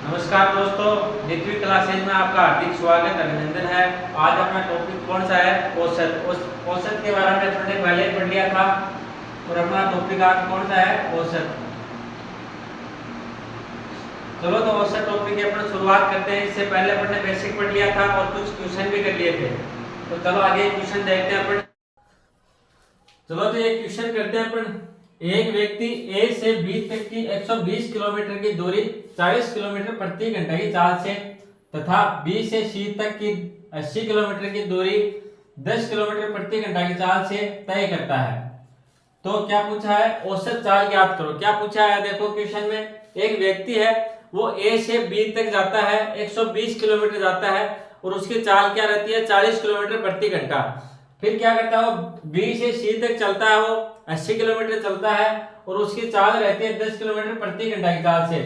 नमस्कार दोस्तों, नित्य क्लासेज में आपका हार्दिक स्वागत अभिनंदन है। आज अपना टॉपिक कौन सा है? औसत। औसत के बारे में अपने पहले पढ़ लिया था और अपना टॉपिक आज कौन सा है? औसत। चलो तो औसत टॉपिक की अपन शुरुआत करते हैं। इससे पहले अपने बेसिक पढ़ लिया था और कुछ क्वेश्चन भी कर लिए थे। तो चलो आगे क्वेश्चन देखते हैं अपन। चलो तो एक क्वेश्चन करते हैं अपन। एक व्यक्ति ए से बी तक की 120 किलोमीटर की दूरी 40 किलोमीटर प्रति घंटा की चाल से तथा बी से सी तक की 80 किलोमीटर की दूरी 10 किलोमीटर प्रति घंटा की चाल से तय करता है। तो क्या पूछा है? औसत चाल ज्ञात करो। क्या पूछा है? देखो क्वेश्चन में एक व्यक्ति है, वो ए से बी तक जाता है, 120 किलोमीटर जाता है और उसकी चाल क्या रहती है? 40 किलोमीटर प्रति घंटा। फिर क्या करता है? वो बी से सी तक चलता है, वो 80 किलोमीटर चलता है और उसकी चाल रहती है 10 किलोमीटर प्रति घंटा की चाल से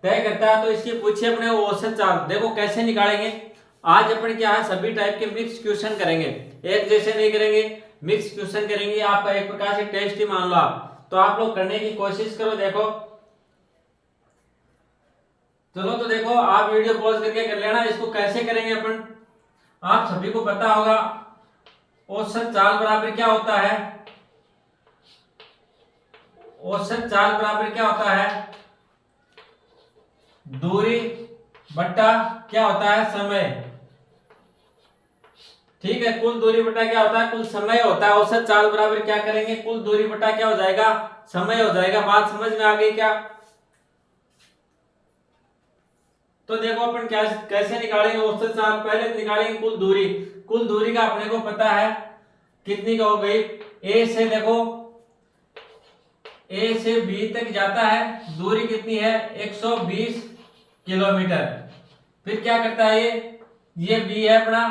तय करता है। तो इसकी पूछिए अपने औसत चाल। देखो कैसे निकालेंगे। आज अपन क्या है, सभी टाइप के मिक्स क्वेश्चन करेंगे, एक जैसे नहीं करेंगे, मिक्स क्वेश्चन करेंगे। आपका एक प्रकार से टेस्ट ही मान लो आप, तो आप लोग करने की कोशिश करो। देखो चलो तो देखो, आप वीडियो पॉज करके कर लेना। इसको कैसे करेंगे अपन, आप सभी को पता होगा। औसत चाल बराबर क्या होता है? औसत चाल बराबर क्या होता है? दूरी बट्टा क्या होता है? समय। ठीक है, कुल दूरी बटा क्या होता है? कुल समय होता है। औसत चाल बराबर क्या करेंगे? कुल दूरी बटा क्या हो जाएगा? समय हो जाएगा। बात समझ में आ गई क्या? तो देखो अपन क्या कैसे निकालेंगे औसत चाल। पहले निकालेंगे कुल दूरी। कुल दूरी का अपने को पता है कितनी का हो गई। ए से देखो, ए से बी तक जाता है, दूरी कितनी है? 120 किलोमीटर। फिर क्या करता है ये बी है अपना,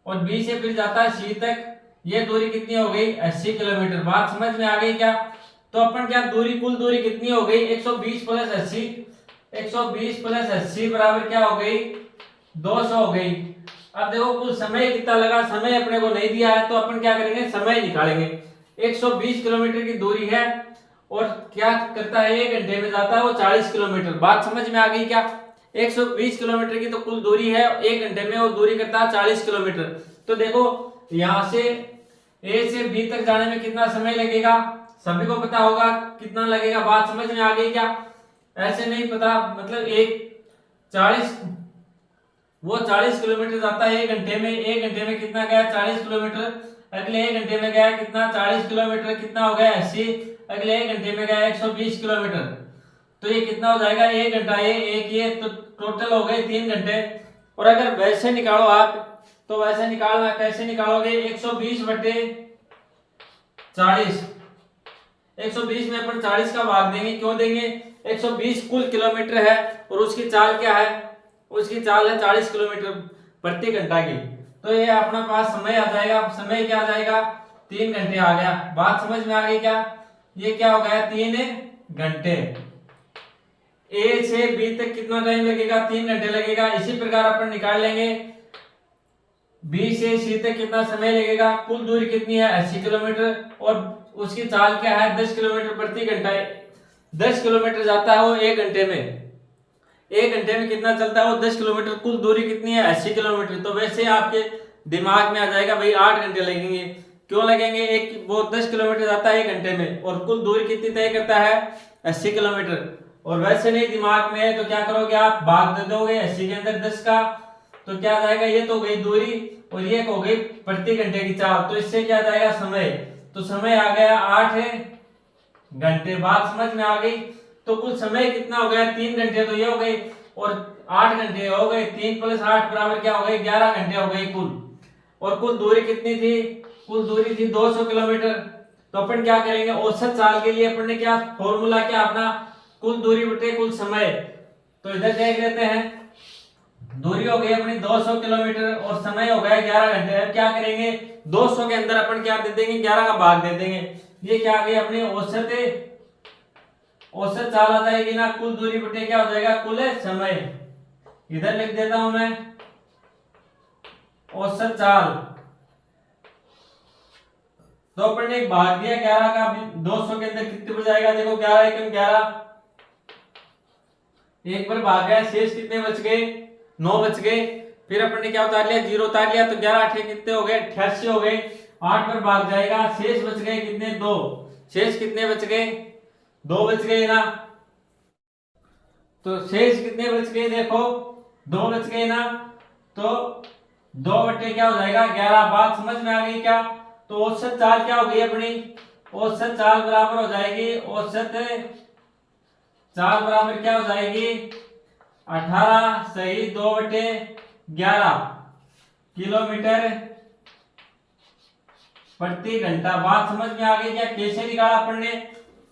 और बी से फिर जाता है सी तक, ये दूरी कितनी हो गई? 80 किलोमीटर। बात समझ में आ गई क्या? तो अपन क्या दूरी, कुल दूरी कितनी हो गई? 120 प्लस 80, 120 प्लस 80 बराबर क्या हो गई? 200 हो गई। अब देखो कुल समय कितना लगा, समय अपने को नहीं दिया है, तो अपन क्या करेंगे? समय निकालेंगे। 120 किलोमीटर की दूरी है और क्या करता है? 1 घंटे में जाता है वो 40 किलोमीटर। बात समझ में आ गई क्या? 120 किलोमीटर की तो कुल दूरी है, 1 घंटे में वो दूरी करता है 40 किलोमीटर। तो देखो यहां से ए से बी तक जाने में कितना समय लगेगा, सभी को पता होगा कितना लगेगा। बात समझ में आ गई क्या? ऐसे नहीं पता, मतलब एक 40, वो 40 किलोमीटर जाता है 1 घंटे में। 1 घंटे में कितना गया? 40 किलोमीटर। अगले 1 घंटे में गया कितना? 40 किलोमीटर। कितना हो गया? 80। अगले 1 घंटे में गया 120 किलोमीटर। तो ये कितना हो जाएगा? 1 घंटा ये एक, ये तो टोटल हो गए 3 घंटे। और अगर वैसे निकालो आप, तो वैसे निकालना कैसे निकालोगे? 120 बटे 40। 120 में अपन 40 का भाग देंगे। क्यों देंगे? 120 कुल किलोमीटर है और उसकी चाल क्या है? उसकी चाल है 40 किलोमीटर प्रति घंटा की। तो ये अपना पास समय आ जाएगा। समय क्या आ जाएगा? 3 घंटे आ गया। बात समझ में आ गई क्या? ये क्या हो गया? 3 घंटे। ए से बी तक कितना टाइम लगेगा? 3 घंटे लगेगा। इसी प्रकार अपन निकाल लेंगे बी से सी तक कितना समय लगेगा। कुल दूरी कितनी है? 80 किलोमीटर और उसकी चाल क्या है? 10 किलोमीटर प्रति घंटा। 10 किलोमीटर जाता है वो 1 घंटे में। 1 घंटे में कितना चलता है वो? 10 किलोमीटर। कुल दूरी कितनी है? 80 किलोमीटर। तो वैसे आपके दिमाग में आ जाएगा भाई 8 घंटे लगेंगे। क्यों लगेंगे? एक वो 10 किलोमीटर जाता है 1 घंटे में और कुल दूरी कितनी तय करता है? 80 किलोमीटर। और वैसे नहीं दिमाग में है तो क्या करोगे आप? भाग दे दोगे 80 के अंदर 10 का, तो क्या आ जाएगा? ये तो गई दूरी और ये हो गई प्रति घंटे की चाल। तो इससे क्या जाएगा? समय। तो समय आ गया 8 घंटे। बात समझ में आ गई? तो कुल समय कितना हो गया? 3 घंटे तो ये हो गई और 8 घंटे हो गए। 3 प्लस 8 बराबर क्या हो गए? 11 घंटे हो गए कुल। और कुल दूरी कितनी थी? कुल दूरी थी 200 किलोमीटर। तो अपन क्या करेंगे? औसत चाल के लिए अपन ने क्या फॉर्मूला क्या अपना? कुल दूरी बटे कुल समय। तो इधर देख लेते हैं, दूरी हो गई अपनी 200 किलोमीटर और समय हो गया 11 घंटे। अब क्या करेंगे? 200 के अंदर अपन क्या दे देंगे? 11 का भाग दे देंगे। ये क्या आ गई अपनी औसत? औसत चाल आ जाएगी ना, कुल दूरी बटे क्या हो जाएगा? कुल समय। इधर लिख देता हूं मैं औसत चाल। तो अपन ने भाग दिया 11 का, 200 के अंदर कितने बच जाएगा? देखो 11 एकम 11, एक पर भाग गया, शेष कितने बच गए, 9 बच गए। फिर अपन ने क्या उतार लिया, 0 उतार लिया, तो 11 8 कितने हो गए, 88 हो गए। 8 पर भाग जाएगा, शेष बच गए कितने, 2। शेष कितने बच गए, 2 बच गए ना। तो शेष कितने बच गए, देखो 2 बच गए ना। तो 2 बटे क्या हो जाएगा, 11। बात समझ में आ गई क्या। तो औसत चाल क्या हो गई अपनी, औसत चाल बराबर हो जाएगी, औसत चाल बराबर क्या हो जाएगी, 18 सही 2 बटे 11 किलोमीटर प्रति घंटा। बात समझ में आ गई क्या। कैसे निकाला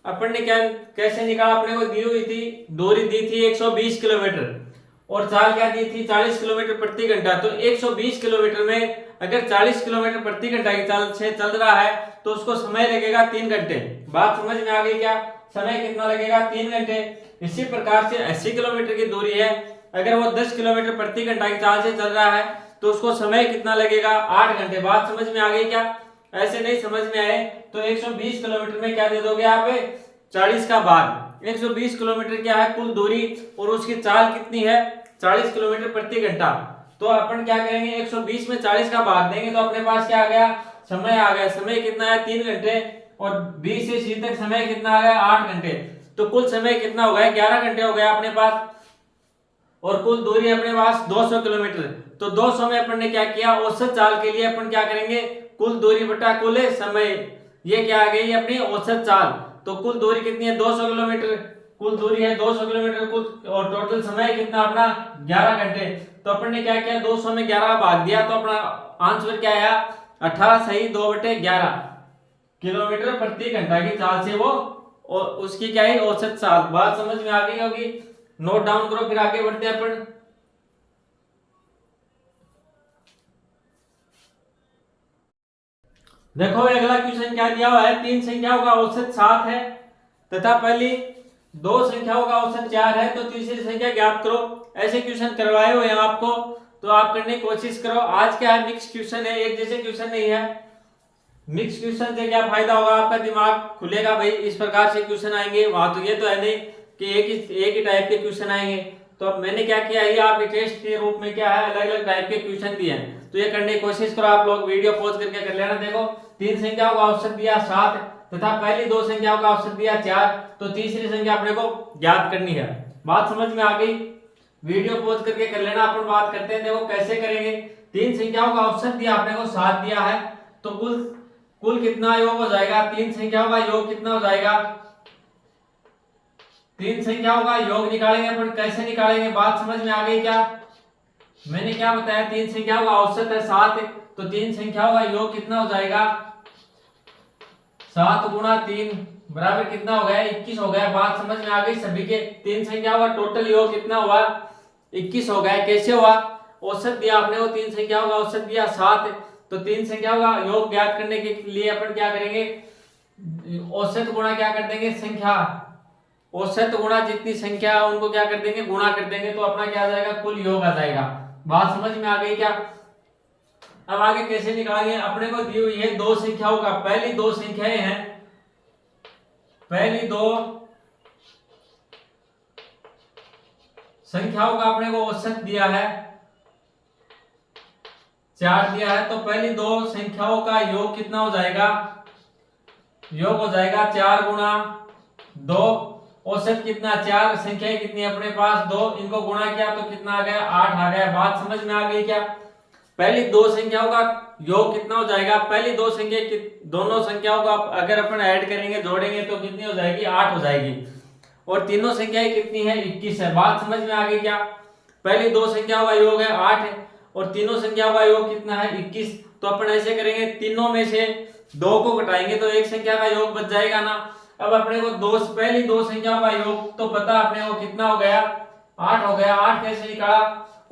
अपन ने क्या कैसे निकाला, अपने को दी हुई थी, दूरी दी थी 120 किलोमीटर और चाल क्या दी थी, 40 किलोमीटर प्रति घंटा। तो 120 किलोमीटर में अगर 40 किलोमीटर प्रति घंटा की चाल से चल रहा है तो उसको समय लगेगा 3 घंटे। बात समझ में आ गई क्या, समय कितना लगेगा, 3 घंटे। इसी प्रकार से 80 किलोमीटर की दूरी है, अगर वो 10 किलोमीटर प्रति घंटा की चाल से चल रहा है तो उसको समय कितना लगेगा, 8 घंटे। बात समझ में आ गई क्या। ऐसे नहीं समझ में आए तो 120 किलोमीटर में क्या दे दोगे आप, 40 का भाग। 120 किलोमीटर क्या है कुल दूरी और उसकी चाल कितनी है, 40 किलोमीटर प्रति घंटा। तो अपन क्या करेंगे, 120 में 40 का भाग देंगे तो अपने पास क्या आ गया, समय आ गया। समय कितना है, 3 घंटे, और 20 से 30 तक समय कितना आ गया, 8 घंटे। तो कुल समय कितना हो गया, 11 घंटे हो गया अपने पास। और कुल दूरी अपने पास 200 किलोमीटर। तो 200 में अपन ने क्या किया, औसत चाल के लिए अपन क्या करेंगे, कुल दूरी बटा कुल समय, ये क्या आ गई अपनी औसत चाल। तो कुल दूरी कितनी है, 200 किलोमीटर, कुल दूरी है 200 किलोमीटर कुल, और टोटल समय कितना अपना 11 घंटे। तो अपन ने क्या किया, 200 में 11 भाग दिया तो अपना आंसर क्या आया, 18 सही 2 बटे 11 किलोमीटर प्रति घंटा की चाल से वो और उसकी क्या है औसत चाल। बात समझ में आ गई होगी, नोट डाउन करो, फिर आगे बढ़ते हैं अपन। देखो अगला क्वेश्चन क्या दिया हुआ है, 3 संख्याओं का औसत 7 है तथा पहली 2 संख्याओं का औसत 4 है, तो तीसरी संख्या ज्ञात करो। ऐसे क्वेश्चन करवाए हुए हैं आपको, तो आप करने की कोशिश करो। आज क्या है, मिक्स क्वेश्चन है, एक जैसे क्वेश्चन नहीं है। मिक्स क्वेश्चन से क्या फायदा होगा, आपका दिमाग खुलेगा भाई, इस प्रकार से क्वेश्चन आएंगे। वहां तो ये तो है नहीं कि एक ही टाइप के क्वेश्चन आएंगे। तो अब मैंने क्या किया, ये आपके टेस्ट के रूप में क्या है, अलग अलग टाइप के क्वेश्चन दिए हैं, तो ये करने की कोशिश करो। आप लोग वीडियो पॉज करके कर लेना। देखो 3 संख्याओं का औसत दिया 7 तथा पहली 2 संख्याओं का औसत दिया 4, तो तीसरी संख्या अपने को ज्ञात करनी है। बात समझ में आ गई, वीडियो पॉज करके कर लेना। अपन बात करते हैं, देखो कैसे करेंगे। 3 संख्याओं का औसत दिया अपने को 7 दिया है, तो कुल कितना योग हो जाएगा, 3 संख्याओं का योग कितना हो जाएगा, 3 संख्याओं का योग निकालेंगे अपन। कैसे निकालेंगे, बात समझ में आ गई क्या। मैंने क्या बताया, 3 संख्याओं का औसत है 7, तो 3 संख्याओं का योग कितना हो जाएगा, 7 गुणा 3 बराबर कितना हो गया, 21 हो गया। बात समझ में आ गई सभी के। 3 संख्याओं का टोटल योग कितना हुआ, 21 हो गया। कैसे हुआ, औसत दिया आपने को, 3 संख्याओं का औसत दिया 7, तो 3 संख्याओं का योग ज्ञात करने के लिए अपन क्या करेंगे, औसत गुणा क्या कर देंगे, संख्या, औसत गुणा जितनी संख्या उनको क्या कर देंगे, गुणा कर देंगे, तो अपना क्या आ जाएगा, कुल योग आ जाएगा। बात समझ में आ गई क्या। अब आगे कैसे निकालेंगे, अपने को दी हुई है 2 संख्याओं का, पहली 2 संख्याएं हैं, पहली 2 संख्याओं का अपने को औसत दिया है 4 दिया है, तो पहली 2 संख्याओं का योग कितना हो जाएगा, योग हो जाएगा 4 गुणा 2, औसत कितना 4, संख्याएं कितनी अपने पास 2, इनको गुणा किया तो कितना आ गया, 8 आ गया। बात समझ में आ गई क्या। पहली 2 संख्याओं का योग कितना हो जाएगा, पहली 2 संख्या दोनों संख्याओं का अगर अपन ऐड करेंगे जोड़ेंगे तो कितनी हो जाएगी, 8 हो जाएगी, और तीनों संख्याएं कितनी है, 21 है। बात समझ में आ गई क्या। पहली 2 संख्याओं का योग है 8 और तीनों संख्याओं का योग कितना है, 21। तो अपन ऐसे करेंगे, तीनों में से 2 को घटाएंगे तो एक संख्या का योग बच जाएगा ना। अब अपने को पहली 2 संख्याओं का योग तो पता अपने को कितना हो गया, 8 हो गया। 8 कैसे निकाला,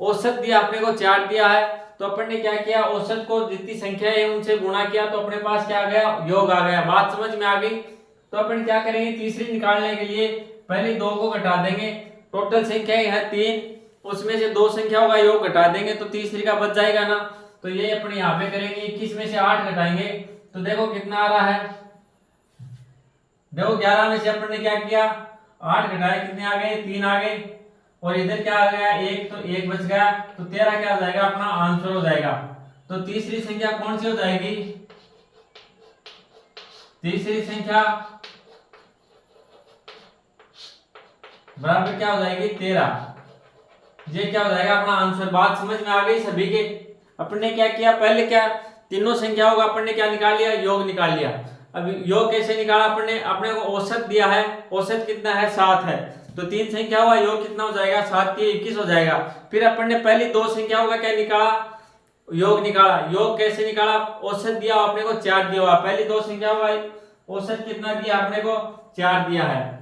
औसत दिया अपने को 4 दिया है, तो अपन ने क्या किया, औसत को जितनी संख्या है उनसे गुणा किया तो अपने पास क्या आ गया, योग आ गया। बात समझ में आ गई। तो अपन क्या करेंगे, तीसरी निकालने के लिए पहले 2 को घटा देंगे, टोटल संख्या है 3, उसमें से 2 संख्याओं का योग घटा देंगे तो तीसरी का बच जाएगा ना। तो ये अपन यहाँ पे करेंगे, 21 में से 8 घटाएंगे तो देखो कितना आ रहा है, देखो 11 में से अपन ने क्या किया, 8 घटाए कितने आ गए, 3 आ गए। और इधर क्या आ गया एक, तो एक बच गया, तो 13 क्या हो जाएगा अपना आंसर हो जाएगा। तो तीसरी संख्या कौन सी हो जाएगी, तीसरी संख्या बराबर क्या हो जाएगी 13। ये क्या हो जाएगा अपना आंसर। बात समझ में आ गई सभी के। अपन ने क्या किया, पहले क्या तीनों संख्याओं का अपन ने क्या निकाल लिया, योग निकाल लिया। अब योग कैसे निकाला अपन ने, अपने को औसत दिया है, औसत कितना है 7 है, तो तीन संख्याओं का योग कितना हो जाएगा 7 के 21 हो जाएगा। फिर अपन ने पहली दो संख्याओं का क्या निकाला, योग निकाला। योग कैसे निकाला, औसत दिया अपने को 4 दिया हुआ, पहली दो संख्याओं का औसत कितना दिया अपने को 4 दिया है,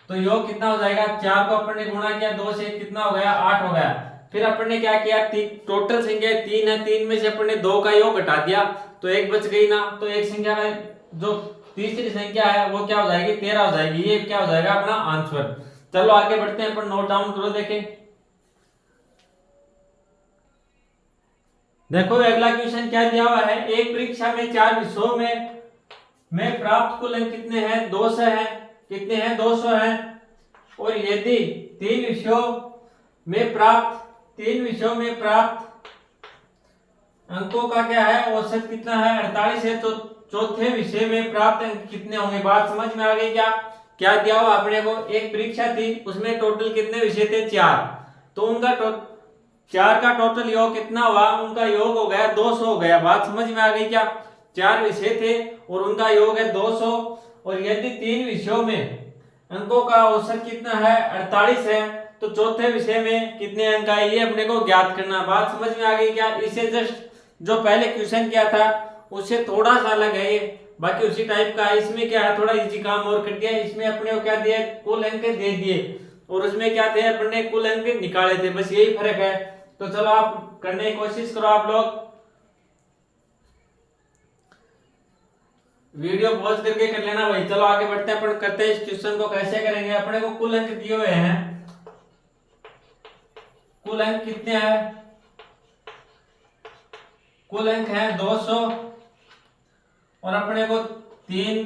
तो योग कितना हो जाएगा, 4 को अपन ने गुणा किया 2 से, कितना हो गया 8 हो गया। फिर अपन ने क्या किया, टोटल संख्या 3 है, 3 में से अपन ने 2 का योग घटा दिया तो एक बच गई ना, तो एक संख्या का जो तीसरी संख्या है वो क्या हो जाएगी 13 हो जाएगी। ये क्या हो जाएगा अपना आंसर। चलो आगे बढ़ते हैं, अपन नोट डाउन करो देखें। देखो अगला क्वेश्चन क्या दिया हुआ है, एक परीक्षा में 4 विषयों में प्राप्त कुल अंक कितने हैं 200 हैं, कितने हैं 200 हैं। और यदि तीन विषयों में प्राप्त अंकों का क्या है औसत कितना है 48 है, तो चौथे विषय में प्राप्त अंक कितने होंगे। बात समझ में आ गई क्या, क्या दिया हुआ अपने को, एक परीक्षा थी उसमें टोटल कितने विषय थे 4, तो उनका 4 का टोटल योग कितना हुआ, उनका योग हो गया 200 हो गया। बात समझ में आ गई क्या, 4 विषय थे और उनका योग है 200, और यदि तीन विषयों में अंकों का औसत कितना है 48 है, तो चौथे विषय में कितने अंक आए ये अपने को ज्ञात करना। बात समझ में आ गई क्या, इसे जस्ट जो पहले क्वेश्चन किया था उससे थोड़ा सा अलग है ये, बाकी उसी टाइप का है। इसमें क्या है थोड़ा इजी काम और कर दिया, इसमें अपने को क्या दिया कुल अंक दे दिए और उसमें क्या थे अपन ने कुल अंक निकाले थे, बस यही फर्क है। तो चलो आप करने की कोशिश करो, आप लोग वीडियो पॉज करके कर लेना भाई। चलो आगे बढ़ते हैं, अपन करते हैं इस क्वेश्चन को कैसे करेंगे। अपने को कुल अंक दिए हुए हैं, कुल अंक कितने हैं, कुल अंक है 200 और अपने को तीन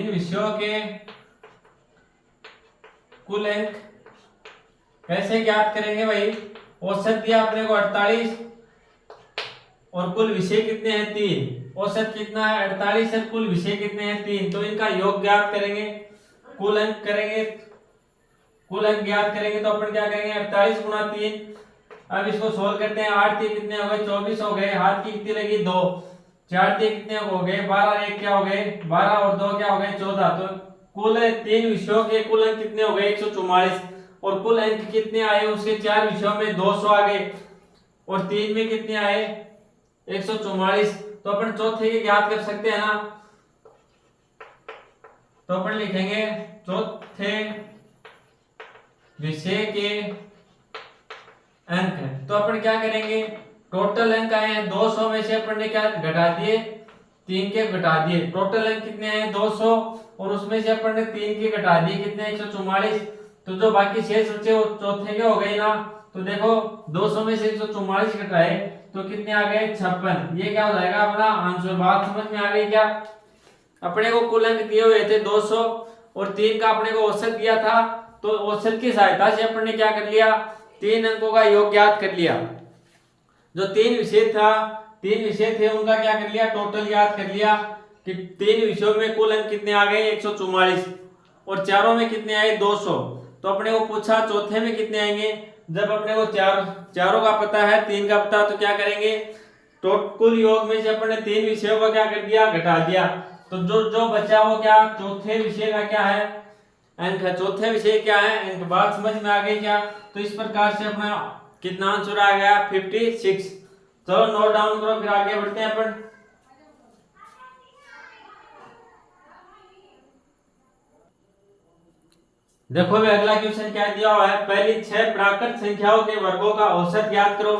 विषयों के कुल अंक कैसे ज्ञात करेंगे भाई। औसत दिया अपने को 48 और कुल विषय कितने हैं 3, औसत कितना है 48 है, कुल विषय कितने हैं 3, तो इनका योग ज्ञात करेंगे, कुल अंक करेंगे, कुल अंक ज्ञात करेंगे। तो अपन क्या करेंगे 48 गुणा 3, अब इसको सोल्व करते हैं। 8 3 कितने हो गए 24 हो गए, हाथ की कितनी लगी 2, 4 3 कितने हो गए 12, 1 क्या हो गए 12 और 2 क्या हो गए 14, तो कुल तीन विषयों के कुल अंक कितने हो गए 144, और कुल अंक कितने आए उसके 4 विषयों में 200 आ गए और 3 में कितने आए 144, तो अपन चौथे के ज्ञात कर सकते हैं ना। तो अपन लिखेंगे चौथे विषय के अंक, तो अपन क्या करेंगे टोटल अंक आए हैं 200 में से अपन ने क्या घटा दिए 3 के घटा दिए, टोटल अंक कितने आए 200 और उसमें से अपन ने 3 के घटा दिए कितने 144, तो जो बाकी शेष बचे वो चौथे के हो गए ना। तो देखो 200 में से 144 घटाए तो कितने आ गए 56, ये क्या हो जाएगा अपना आंसर। बात समझ में आ गई क्या, अपने को कुल अंक दिए हुए थे 200 और 3 का अपने को औसत दिया था, तो औसत की सहायता से अपन ने क्या कर लिया 3 अंकों का योग ज्ञात कर लिया। जो 3 विषय थे उनका क्या कर लिया टोटल याद कर लिया कि 3 विषयों में कुल अंक कितने आ गए 144 और चारों में कितने आए 200, तो अपने को पूछा चौथे में कितने आएंगे। जब अपने को चारों का पता है 3 का पता, तो क्या करेंगे तो कुल योग में से अपन ने 3 विषयों को क्या कर दिया घटा दिया, तो जो बचा वो क्या चौथे विषय का क्या है अंक है, चौथे विषय क्या है अंक। बात समझ में आ गई क्या, तो इस प्रकार से अपना कितना आंसर आ गया 56। चलो नोट डाउन करो, फिर आगे बढ़ते हैं अपन। देखो भाई अगला क्वेश्चन क्या दिया हुआ है, पहली 6 प्राकृत संख्याओं के वर्गों का औसत ज्ञात करो।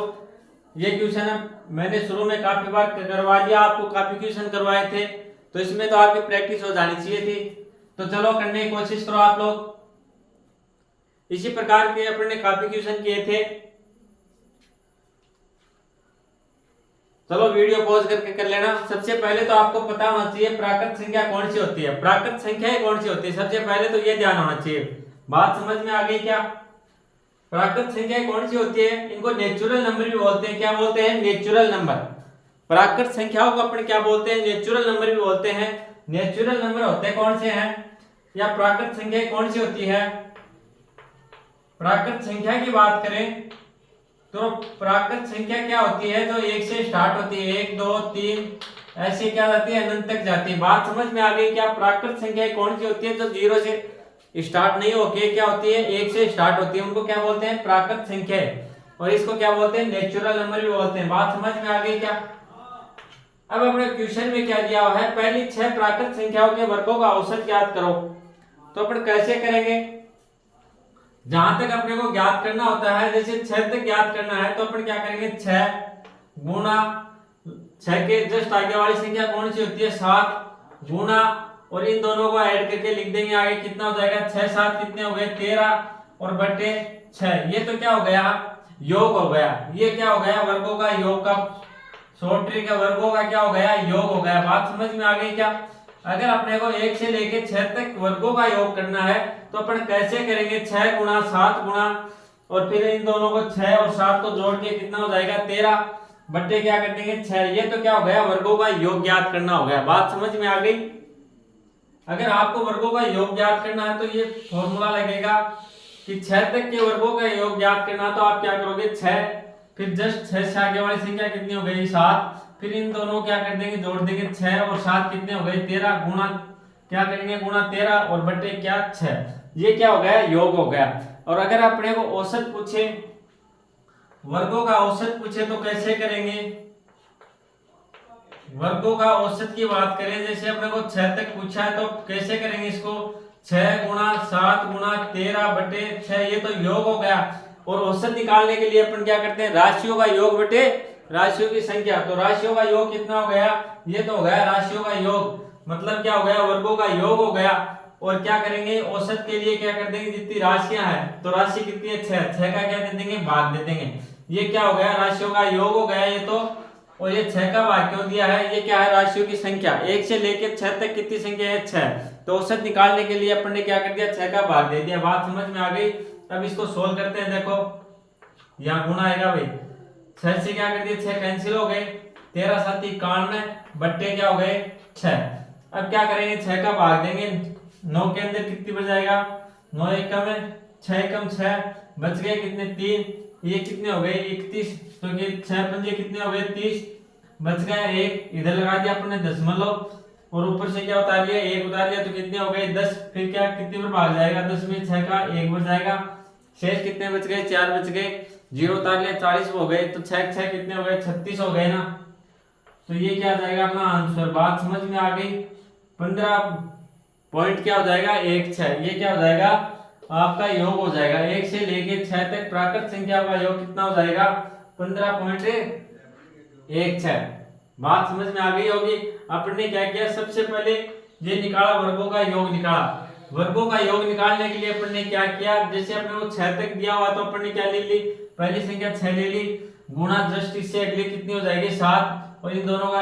ये क्वेश्चन है मैंने शुरू में काफी बार करवा दिया, आपको काफी क्वेश्चन करवाए थे, तो इसमें तो आपकी प्रैक्टिस हो जानी चाहिए थी। तो चलो करने की कोशिश करो आप लोग, इसी प्रकार के अपन ने काफी क्वेश्चन किए थे। चलो वीडियो पॉज करके कर लेना। सबसे पहले तो आपको पता होना चाहिए प्राकृत संख्या कौन सी होती है, प्राकृत संख्याएं कौन सी होती है, सबसे पहले तो ये ध्यान होना चाहिए। बात समझ में आ गई क्या? प्राकृत संख्याएं कौन सी होती है? इनको नेचुरल नंबर भी बोलते हैं। क्या बोलते हैं? Natural number. प्राकृत संख्याओं को अपन क्या बोलते हैं? नेचुरल नंबर भी बोलते हैं। नेचुरल नंबर होते हैं कौन से हैं, या प्राकृत संख्याएं कौन सी होती है? प्राकृत संख्या की बात करें तो प्राकृत संख्या क्या होती है? तो एक से स्टार्ट होती है, 1 2 3 ऐसे क्या जाती है, अनंत तक जाती है। बात समझ में आ गई क्या? प्राकृत संख्या कौन सी होती है? जो 0 से स्टार्ट नहीं होके क्या होती है, 1 से स्टार्ट होती है, उनको क्या बोलते हैं? प्राकृत संख्या। और इसको क्या बोलते हैं? नेचुरल नंबर भी बोलते हैं। बात समझ में आ गई क्या? अब अपने क्वेश्चन में क्या दिया हुआ है, पहली 6 प्राकृत संख्याओं के वर्गों का औसत ज्ञात करो। तो अपन कैसे करेंगे? जहां तक अपने को ज्ञात करना होता है, जैसे 6 तक ज्ञात करना है तो अपन क्या करेंगे, 6 गुना 6 के जस्ट आगे वाली संख्या कौन सी होती है, 7 गुना, और इन दोनों को ऐड करके लिख देंगे आगे कितना हो जाएगा, 6 7 कितने हो गए, 13 और बटे 6। ये तो क्या हो गया, योग हो गया। ये क्या हो गया, वर्गों का योग का, शॉर्ट का वर्गों का क्या हो गया, योग हो गया। बात समझ में आ गई क्या? अगर अपने को 1 से लेके 6 तक वर्गों का योग करना है तो अपन कैसे करेंगे, 6 गुना 7 गुना, और फिर इन दोनों को 6 और 7 को जोड़ के कितना हो जाएगा, 13 बट्टे क्या कर देंगे 6। ये तो क्या हो गया, वर्गों का योग ज्ञात करना हो गया। बात समझ में आ गई? अगर आपको वर्गों का योग ज्ञात करना है तो ये फॉर्मूला लगेगा कि 6 तक के वर्गों का योग ज्ञात करना, तो आप क्या करोगे, 6 फिर जस्ट 6 से आगे वाली संख्या कितनी हो गई, 7, फिर इन दोनों क्या कर देंगे, जोड़ देंगे 6 और 7 कितने हो गए, 13 गुना क्या करेंगे, गुना 13 और बटे क्या 6। ये क्या हो गया, योग हो गया। और अगर अपने को औसत पूछे, वर्गों का औसत पूछे तो कैसे करेंगे? वर्गों का औसत की बात करें, जैसे अपने को 6 तक पूछा है तो कैसे करेंगे इसको, 6 गुना 7 गुना 13 बटे 6, ये तो योग हो गया। और औसत निकालने के लिए अपन क्या करते हैं, राशियों का योग बटे राशियों की संख्या। तो राशियों का योग कितना हो गया, ये तो हो गया राशियों का योग, मतलब क्या हो गया, वर्गों का योग हो गया। और क्या करेंगे, औसत के लिए क्या कर देंगे, जितनी राशियां हैं, तो राशि कितनी है, 6 का क्या दे देंगे, भाग दे देंगे। ये क्या हो गया, राशियों का योग हो गया ये तो। और ये 6 का भाग क्यों दिया है, ये क्या है, राशियों की संख्या। 1 से लेकर 6 तक कितनी संख्या है, 6। तो औसत निकालने के लिए अपन ने क्या कर दिया, 6 का भाग दे दिया। बात समझ में आ गई? अब इसको सोल्व करते हैं। देखो यहाँ गुना आएगा भाई, 6 से क्या कर दिया, 6 कैंसिल हो गए, 13 7 91 बट्टे क्या हो गए 6। अब क्या करेंगे, 6 का भाग देंगे, 9 के अंदर कितनी बच जाएगा, 9 एकम है, 6 एकम 6, बच गए कितने 3, ये कितने हो गए 31, तो ये 6 पंजे कितने हो गए 30, बच गया 1, इधर लगा दिया अपने दशमलव, और ऊपर से क्या उतार लिया, 1 उतार लिया, तो कितने हो गए 10। फिर क्या कितने पर भाग जाएगा, 10 में 6 का 1 बच जाएगा, शेष कितने बच गए, 4 बच गए, 0 उतार लिया, 40 हो गए, तो 6 6 कितने हो गए, 36 हो गए ना। तो ये क्या आ जाएगा अपना आंसर। बात समझ में आ गई? 15 पॉइंट क्या हो जाएगा, 1 6। ये क्या हो जाएगा, आपका योग हो जाएगा। 1 से लेके 6 तक प्राकृत संख्या का योग कितना हो जाएगा, 15.16। बात समझ में आ गई होगी? आपने क्या किया, सबसे पहले ये निकाला, वर्गों का योग निकाला। वर्गों का योग निकालने के लिए अपन ने क्या किया, जैसे अपने को 6 तक दिया हुआ तो अपन ने क्या ले ली, पहली संख्या 6 ले ली, गुना जस्ट इससे अगली कितनी हो जाएगी 7, और इन दोनों का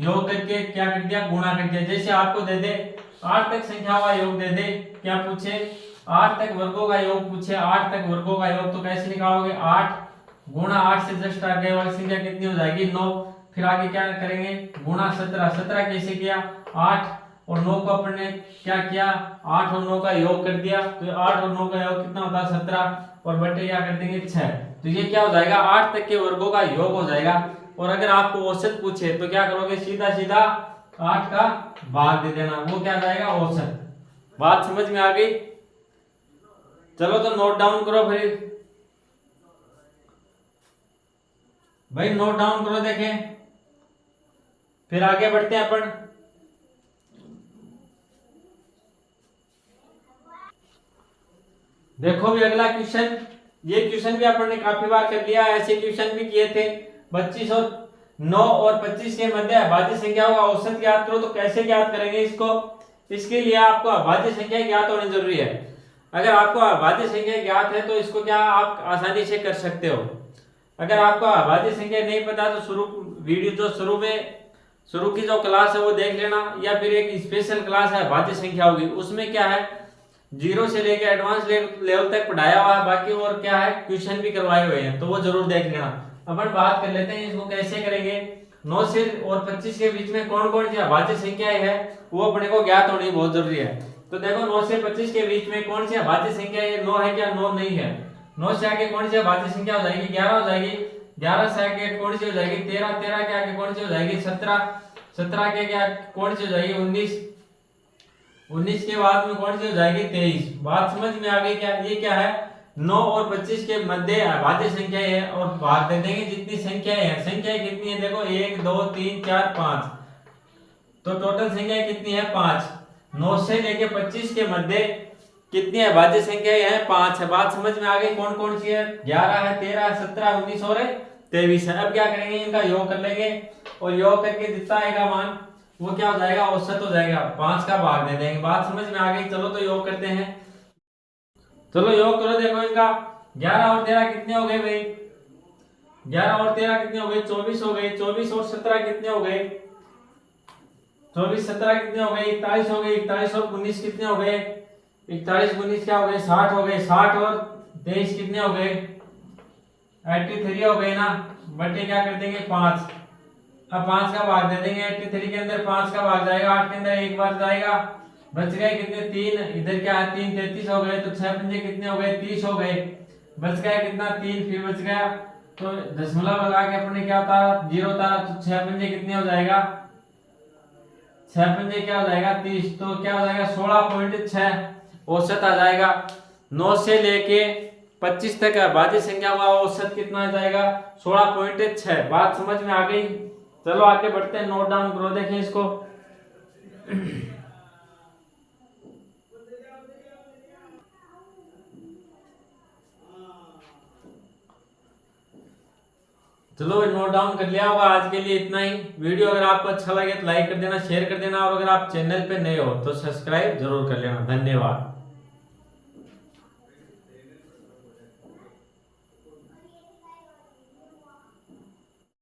योग करके क्या कर दिया, गुणा कर दिया। जैसे आपको दे दे 8 तक संख्या का योग दे दे, क्या पूछे, 8 तक वर्गों का योग पूछे, 8 तक वर्गों का योग, तो कैसे निकालोगे, 8 गुणा 8 से जस्ट आगे वाली संख्या कितनी हो जाएगी 9, फिर आगे क्या करेंगे, गुणा 17। 17 कैसे किया, 8 और 9 को अपन ने क्या किया, 8 और 9 का योग कर दिया, तो 8 और 9 का योग कितना होता है 17, और बटे क्या कर देंगे 6। तो ये क्या हो जाएगा, 8 तक के वर्गों का योग हो जाएगा। और अगर आपको औसत पूछे तो क्या करोगे, सीधा सीधा 8 का भाग दे देना, वो क्या जाएगा, औसत। बात समझ में आ गई? चलो तो नोट डाउन करो फिर भाई, नोट डाउन करो, देखें फिर आगे बढ़ते हैं अपन। देखो भी अगला क्वेश्चन, ये क्वेश्चन भी अपन ने काफी बार कर लिया, ऐसे क्वेश्चन भी किए थे। 25 और 9 और 25 के मध्य अभाज्य संख्याओं का औसत ज्ञात करो। तो कैसे ज्ञात करेंगे इसको, इसके लिए आपको अभाज्य संख्या ज्ञात होनी जरूरी है। अगर आपको अभाज्य संख्या ज्ञात है तो इसको क्या आप आसानी से कर सकते हो। अगर आपको अभाज्य संख्या नहीं पता तो शुरू वीडियो जो शुरू की जो क्लास है वो देख लेना, या फिर एक स्पेशल क्लास है भाज्य संख्या होगी, उसमें क्या है जीरो से लेकर एडवांस लेवल तक पढ़ाया हुआ है, बाकी और क्या है क्वेश्चन भी करवाए हुए हैं, तो वो जरूर देख लेना। अपन बात कर लेते हैं इसको कैसे करेंगे। 9 से और 25 के बीच में कौन कौन सी अभाज्य संख्याएं है वो अपने को ज्ञात होनी बहुत जरूरी है। तो देखो 9 से 25 के बीच में कौन सी अभाज्य संख्या है, 9 है क्या, 9 नहीं है। 9 से आगे कौन सी अभाज्य संख्या हो जाएगी, 11 हो जाएगी। 11 से आगे कौन सी हो जाएगी, 13। 13 के आगे कौन सी हो जाएगी, 17। 17 के क्या कौन सी हो जाएगी, 19। 19 के बाद में कौन सी हो जाएगी, 23। बात समझ में आ गई क्या। ये क्या है 9 और 25 के मध्य अभाज्य संख्या है, और भाग दे देंगे जितनी संख्याएं हैं। संख्याएं कितनी है देखो 1 2 3 4 5, तो टोटल संख्याएं कितनी है 5। 9 से लेके 25 के मध्य कितनी अभाज्य संख्याएं हैं, 5 है। बात समझ में आ गई कौन कौन सी है, 11 है, 13, 17, 19 और 23 है। अब क्या करेंगे, इनका योग कर लेंगे, और योग करके जितना आएगा मान वो क्या हो जाएगा, औसत हो जाएगा। 5 का भाग दे देंगे। बात समझ में आ गई। चलो तो योग करते हैं, चलो योग करो। देखो इनका 11 और 13 कितने हो गए भाई, 11 और 13 कितने हो गए, 24 हो गए। 24 और 17 कितने हो गए, 24 17 कितने हो गए, 41 हो गए। 41 और 19 कितने हो गए, 41 19 क्या हो गए, 60 हो गए। 60 और 23 कितने हो गए, 83 हो गए ना। बटे क्या कर देंगे 5। अब 5 का भाग दे देंगे। 83 के अंदर 5 का भाग जाएगा, 8 के अंदर एक बार जाएगा। बच गए कितने 3, इधर क्या है 3, 33 हो गए। तो 6 पंजे कितने हो गए, 30 हो गए। बच गया कितना 3, फिर बच गया तो दशमलव लगा के अपने क्या उतारा, 0 उतारा। तो 6 पंजे कितने हो जाएगा, 6 पंजे क्या हो जाएगा 30, तो क्या हो जाएगा 16.6 औसत आ जाएगा। 9 से लेके 25 तक अभाज्य संख्या का औसत कितना आ जाएगा, 16.6। बात समझ में आ गई। चलो आगे बढ़ते हैं, नोट डाउन करो, देखें इसको। चलो नोट डाउन कर लिया होगा। आज के लिए इतना ही। वीडियो अगर आपको अच्छा लगे तो लाइक कर देना, शेयर कर देना, और अगर आप चैनल पे नए हो तो सब्सक्राइब जरूर कर लेना। धन्यवाद।